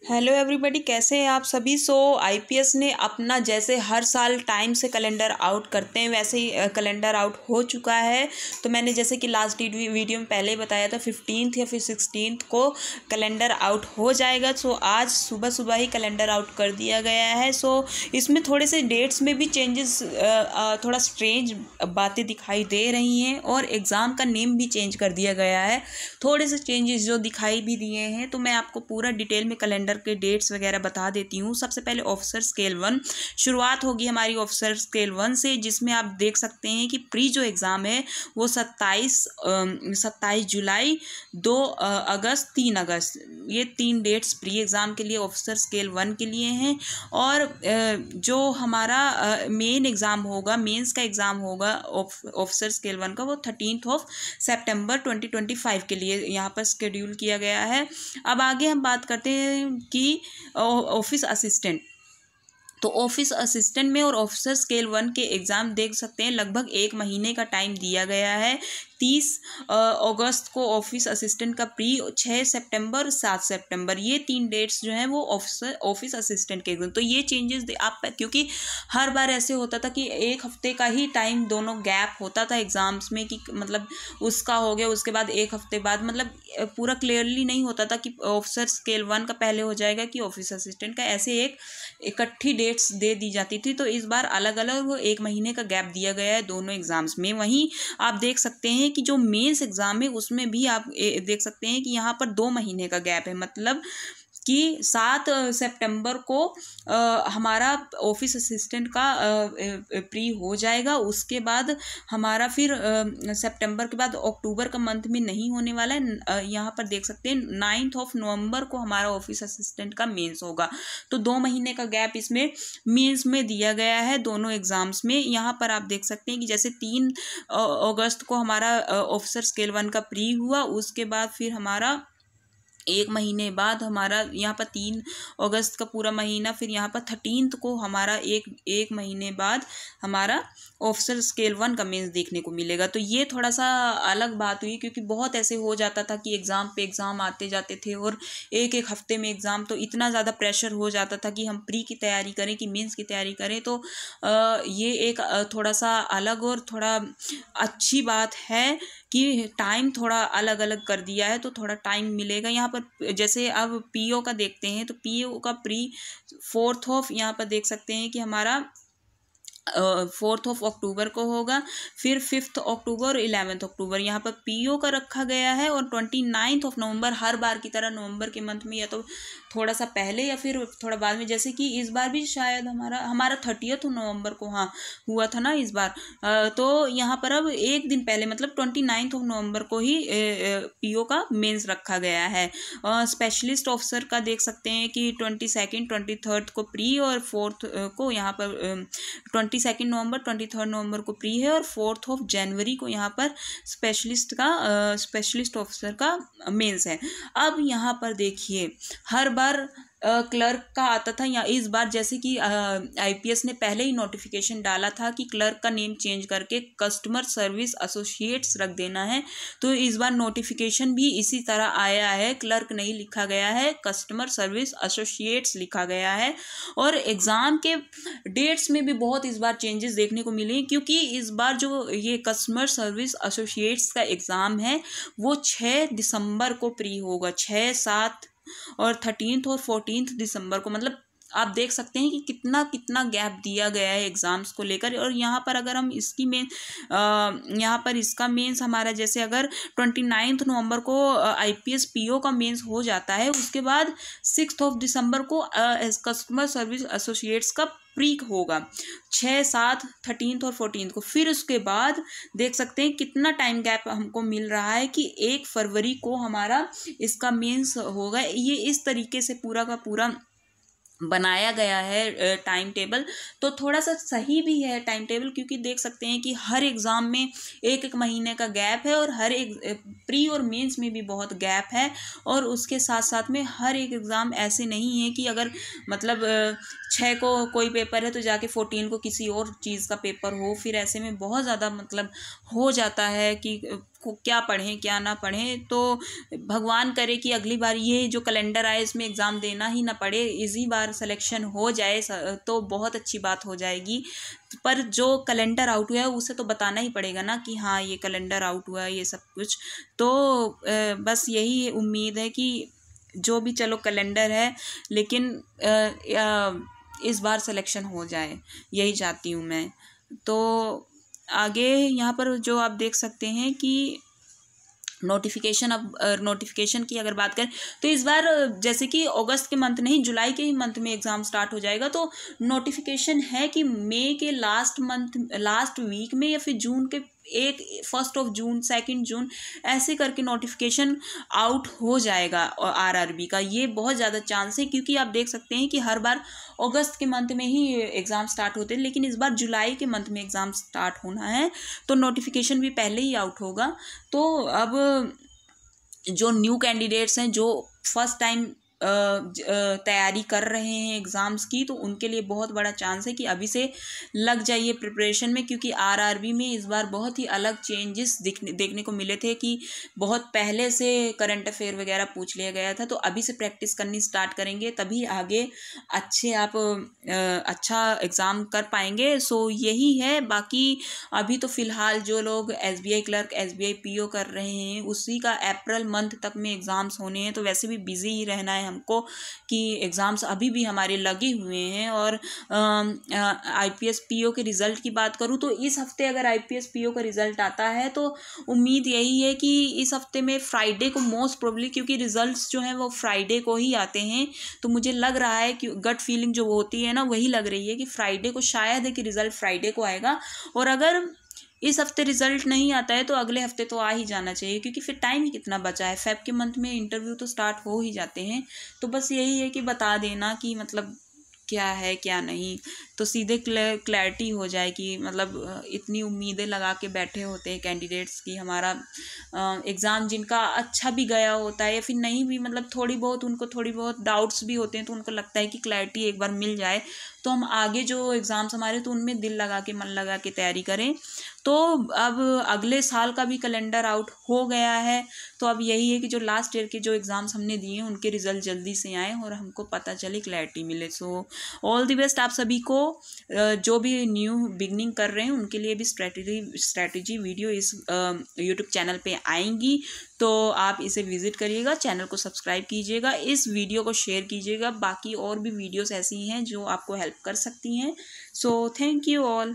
Hello everybody, कैसे हैं आप सभी। आईपीएस ने अपना जैसे हर साल टाइम से कैलेंडर आउट करते हैं वैसे ही कैलेंडर आउट हो चुका है। तो मैंने जैसे कि लास्ट वीडियो में पहले ही बताया था 15 या फिर 16 को कैलेंडर आउट हो जाएगा। आज सुबह सुबह ही कैलेंडर आउट कर दिया गया है। इसमें थोड़े से डेट्स में भी चेंजेस, थोड़ा स्ट्रेंज बातें दिखाई दे रही हैं और एग्ज़ाम का नेम भी चेंज कर दिया गया है। थोड़े से चेंजेस जो दिखाई भी दिए हैं, तो मैं आपको पूरा डिटेल में कैलेंडर के डेट्स वगैरह बता देती हूँ। सबसे पहले ऑफिसर स्केल 1 शुरुआत होगी हमारी ऑफिसर स्केल 1 से, जिसमें आप देख सकते हैं कि प्री जो एग्ज़ाम है वो 27 जुलाई, 2 अगस्त, 3 अगस्त, ये 3 डेट्स प्री एग्ज़ाम के लिए ऑफिसर स्केल 1 के लिए हैं। और जो हमारा मेन एग्ज़ाम होगा, मेंस का एग्ज़ाम होगा ऑफिसर स्केल 1 का, वो 13 सितंबर 2025 के लिए यहाँ पर शेड्यूल किया गया है। अब आगे हम बात करते हैं कि ऑफिस असिस्टेंट। तो ऑफिस असिस्टेंट में और ऑफिसर स्केल 1 के एग्ज़ाम देख सकते हैं लगभग 1 महीने का टाइम दिया गया है। 30 अगस्त को ऑफिस असिस्टेंट का प्री, 6 सितंबर, 7 सितंबर, ये 3 डेट्स जो हैं वो ऑफिस असिस्टेंट के एग्जाम। तो ये चेंजेस आप, क्योंकि हर बार ऐसे होता था कि एक हफ्ते का ही टाइम दोनों गैप होता था एग्ज़ाम्स में, कि मतलब उसका हो गया उसके बाद एक हफ्ते बाद, मतलब पूरा क्लियरली नहीं होता था कि ऑफिसर स्केल 1 का पहले हो जाएगा कि ऑफिस असिस्टेंट का। ऐसे एक इकट्ठी डेट्स दे दी जाती थी। तो इस बार अलग अलग 1 महीने का गैप दिया गया है दोनों एग्ज़ाम्स में। वहीं आप देख सकते हैं कि जो मेंस एग्ज़ाम है उसमें भी आप देख सकते हैं कि यहाँ पर 2 महीने का गैप है। मतलब कि 7 सितंबर को हमारा ऑफिस असिस्टेंट का प्री हो जाएगा। उसके बाद हमारा फिर सितंबर के बाद अक्टूबर का मंथ में नहीं होने वाला है। यहाँ पर देख सकते हैं 9 नवंबर को हमारा ऑफिस असिस्टेंट का मेंस होगा। तो 2 महीने का गैप इसमें मेंस में दिया गया है दोनों एग्ज़ाम्स में। यहाँ पर आप देख सकते हैं कि जैसे 3 अगस्त को हमारा ऑफिसर स्केल 1 का प्री हुआ, उसके बाद फिर हमारा 1 महीने बाद हमारा यहाँ पर 3 अगस्त का पूरा महीना, फिर यहाँ पर 13 को हमारा एक महीने बाद हमारा ऑफिसर स्केल 1 का मेंस देखने को मिलेगा। तो ये थोड़ा सा अलग बात हुई, क्योंकि बहुत ऐसे हो जाता था कि एग्ज़ाम पे एग्ज़ाम आते जाते थे और एक हफ्ते में एग्ज़ाम, तो इतना ज़्यादा प्रेशर हो जाता था कि हम प्री की तैयारी करें कि मेंस की तैयारी करें। तो ये एक थोड़ा सा अलग और थोड़ा अच्छी बात है कि टाइम थोड़ा अलग अलग कर दिया है, तो थोड़ा टाइम मिलेगा। यहाँ पर जैसे अब पीओ का देखते हैं, तो पीओ का प्री 4 यहाँ पर देख सकते हैं कि हमारा 4 अक्टूबर को होगा, फिर 5 अक्टूबर और 11 अक्टूबर यहाँ पर पीओ का रखा गया है। और 29 नवंबर, हर बार की तरह नवंबर के मंथ में या तो थोड़ा सा पहले या फिर थोड़ा बाद में, जैसे कि इस बार भी शायद हमारा 30 नवंबर को हाँ हुआ था ना इस बार। तो यहाँ पर अब एक दिन पहले, मतलब 29 नवंबर को ही पीओ का मेंस रखा गया है। स्पेशलिस्ट ऑफिसर का देख सकते हैं कि 22, 23 को प्री और 4 को यहाँ पर 22 नवंबर, 23 नवंबर को प्री है, और 4 जनवरी को यहाँ पर स्पेशलिस्ट ऑफिसर का मेंस है। अब यहाँ पर देखिए हर बार क्लर्क का आता था, या इस बार जैसे कि आईपीएस ने पहले ही नोटिफिकेशन डाला था कि क्लर्क का नेम चेंज करके कस्टमर सर्विस एसोसिएट्स रख देना है। तो इस बार नोटिफिकेशन भी इसी तरह आया है, क्लर्क नहीं लिखा गया है, कस्टमर सर्विस एसोसिएट्स लिखा गया है। और एग्ज़ाम के डेट्स में भी बहुत इस बार चेंजेस देखने को मिले, क्योंकि इस बार जो ये कस्टमर सर्विस एसोसिएट्स का एग्ज़ाम है वो 6 दिसंबर को प्री होगा, 6, 7 और 13 और 14 दिसंबर को। मतलब आप देख सकते हैं कि कितना कितना गैप दिया गया है एग्ज़ाम्स को लेकर। और यहाँ पर अगर हम इसकी यहाँ पर इसका मेंस हमारा, जैसे अगर 29 नवंबर को आईपीएस पीओ का मेंस हो जाता है, उसके बाद 6 दिसंबर को कस्टमर सर्विस एसोसिएट्स का प्री होगा, 6, 7, 13 और 14 को। फिर उसके बाद देख सकते हैं कितना टाइम गैप हमको मिल रहा है कि 1 फरवरी को हमारा इसका मेंस होगा। ये इस तरीके से पूरा का पूरा बनाया गया है टाइम टेबल। तो थोड़ा सा सही भी है टाइम टेबल, क्योंकि देख सकते हैं कि हर एग्ज़ाम में एक महीने का गैप है, और हर एक प्री और मेंस में भी बहुत गैप है। और उसके साथ साथ में हर एक एग्ज़ाम ऐसे नहीं है कि अगर मतलब 6 को कोई पेपर है तो जाके 14 को किसी और चीज़ का पेपर हो। फिर ऐसे में बहुत ज़्यादा मतलब हो जाता है कि क्या पढ़ें क्या ना पढ़ें। तो भगवान करे कि अगली बार ये जो कैलेंडर आए इसमें एग्ज़ाम देना ही ना पड़े, इसी बार सिलेक्शन हो जाए तो बहुत अच्छी बात हो जाएगी। पर जो कैलेंडर आउट हुआ है उसे तो बताना ही पड़ेगा ना कि हाँ ये कैलेंडर आउट हुआ है, ये सब कुछ। तो बस यही उम्मीद है कि जो भी चलो कैलेंडर है, लेकिन इस बार सिलेक्शन हो जाए, यही चाहती हूँ मैं। तो आगे यहाँ पर जो आप देख सकते हैं कि नोटिफिकेशन, अब नोटिफिकेशन की अगर बात करें तो इस बार जैसे कि अगस्त के मंथ नहीं, जुलाई के ही मंथ में एग्ज़ाम स्टार्ट हो जाएगा। तो नोटिफिकेशन है कि मई के लास्ट वीक में या फिर जून के 1 जून 2 जून ऐसे करके नोटिफिकेशन आउट हो जाएगा आरआरबी का। ये बहुत ज़्यादा चांस है, क्योंकि आप देख सकते हैं कि हर बार अगस्त के मंथ में ही एग्ज़ाम स्टार्ट होते हैं, लेकिन इस बार जुलाई के मंथ में एग्ज़ाम स्टार्ट होना है, तो नोटिफिकेशन भी पहले ही आउट होगा। तो अब जो न्यू कैंडिडेट्स हैं, जो फर्स्ट टाइम तैयारी कर रहे हैं एग्ज़ाम्स की, तो उनके लिए बहुत बड़ा चांस है कि अभी से लग जाइए प्रिपरेशन में, क्योंकि आरआरबी में इस बार बहुत ही अलग चेंजेस देखने को मिले थे कि बहुत पहले से करंट अफेयर वगैरह पूछ लिया गया था। तो अभी से प्रैक्टिस करनी स्टार्ट करेंगे तभी आगे अच्छे आप अच्छा एग्ज़ाम कर पाएंगे। सो यही है। बाकी अभी तो फ़िलहाल जो लोग एसबीआई क्लर्क, एसबीआई पीओ कर रहे हैं, उसी का अप्रैल मंथ तक में एग्ज़ाम्स होने हैं। तो वैसे भी बिज़ी ही रहना है हमको कि एग्ज़ाम्स अभी भी हमारे लगे हुए हैं। और आईपीएस पीओ के रिज़ल्ट की बात करूँ तो इस हफ्ते अगर आईपीएस पीओ का रिज़ल्ट आता है तो उम्मीद यही है कि इस हफ्ते में फ्राइडे को मोस्ट प्रोबेबली, क्योंकि रिज़ल्ट्स जो हैं वो फ्राइडे को ही आते हैं, तो मुझे लग रहा है कि गट फीलिंग जो होती है ना वही लग रही है कि फ्राइडे को शायद है कि रिज़ल्ट फ्राइडे को आएगा। और अगर इस हफ्ते रिजल्ट नहीं आता है तो अगले हफ्ते तो आ ही जाना चाहिए, क्योंकि फिर टाइम ही कितना बचा है। फेब के मंथ में इंटरव्यू तो स्टार्ट हो ही जाते हैं। तो बस यही है कि बता देना कि मतलब क्या है क्या नहीं, तो सीधे क्लैरिटी हो जाए कि मतलब इतनी उम्मीदें लगा के बैठे होते हैं कैंडिडेट्स की हमारा एग्ज़ाम जिनका अच्छा भी गया होता है या फिर नहीं भी, मतलब उनको थोड़ी बहुत डाउट्स भी होते हैं, तो उनको लगता है कि क्लैरिटी एक बार मिल जाए तो हम आगे जो एग्ज़ाम्स हमारे तो उनमें दिल लगा के मन लगा के तैयारी करें। तो अब अगले साल का भी कैलेंडर आउट हो गया है, तो अब यही है कि जो लास्ट ईयर के जो एग्ज़ाम्स हमने दिए हैं उनके रिज़ल्ट जल्दी से आएँ और हमको पता चले, क्लैरिटी मिले। सो ऑल द बेस्ट आप सभी को। जो भी न्यू बिगनिंग कर रहे हैं उनके लिए भी स्ट्रैटेजी वीडियो इस यूट्यूब चैनल पे आएंगी, तो आप इसे विज़िट करिएगा, चैनल को सब्सक्राइब कीजिएगा, इस वीडियो को शेयर कीजिएगा। बाकी और भी वीडियोस ऐसी हैं जो आपको हेल्प कर सकती हैं। So thank you all.